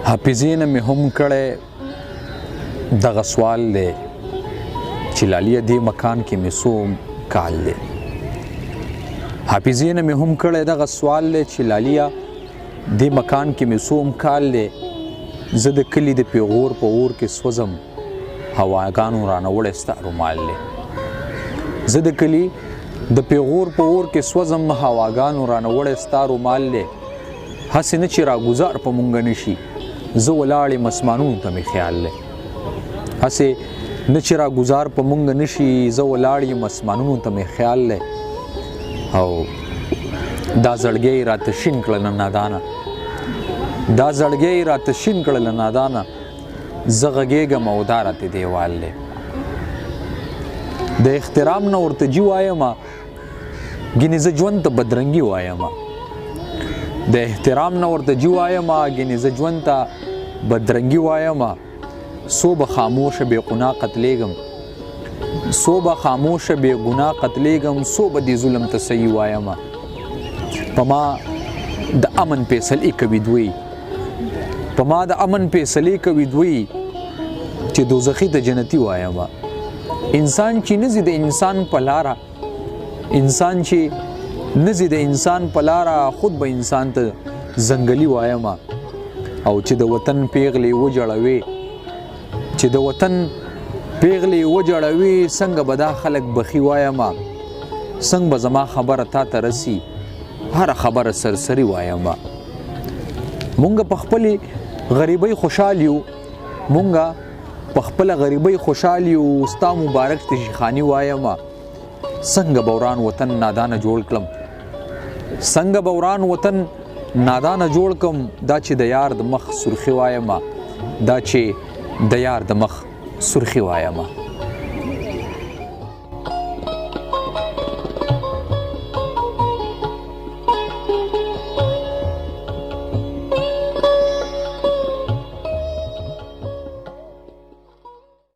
حافظې نه مې هم کړی دغه سوال دی چې لالیه دې مکان کې مې څو کال دی. حافظې نه مې هم کړی دغه سوال دی چې لالیه دې مکان کې مې څو کال دی. زه د کلي د پیغور په اور کې سوځم هواګانو رانه وړی ستا رومال دی. زه د کلي د پیغور په اور کې سوځم هواګانو رانه وړی ستا رومال دی. هسې نه چې راګزار په مونږ نشي زه ولاړ یم اسمانونو ته مې خیال دی. هسې نه چې راګزار په مونږ نشي زه ولاړ یم اسمانونو ته مې خیال دی. او دا زړګی راته شین کړله نادانه، دا زړګی راته شین کړله نادانه، زه غږېږم او دا راته دیوال دی. د احترام نه ورته جي وایمه ګینې زه ژوند ته بدرنګي وایمه. د احترام نه ورته جي وایمه ګینې زه ژوند ته بدرنګي وایمه. سو به خاموشه بې ګناه قتلېږم، سو به خاموشه بې ګناه قتلېږم، سو به دې ظلم ته صحیح وایمه. په ما د امن فیصلې کوي دوی، په ما د امن فیصلې کوي دوی چې دوزخي ته جنتي وایمه. انسان چې نزي د انسان په لاره، انسان چې نزي د انسان په لاره خود به انسان ته ځنګلي وایمه. او چې د وطن پیغلې وجړوي، چې د وطن پیغلې وجړوي څنګه به دا خلک بخي وایمه. څنګه به زما خبره تا ته رسي هره خبره سرسري وایمه. مونږ په خپلې غریبۍ خوشحال یو، مونږ په خپله غریبۍ خوشحال یو، ستا مبارک ته شیخاني وایمه. څنګه به وران وطن نادانه جوړ کړم، څنګه به وران وطن نادانه جوړ کړم. دا چې د یار د مخ سرخي وایمه، دا چې د یار د مخ سرخي وایمه.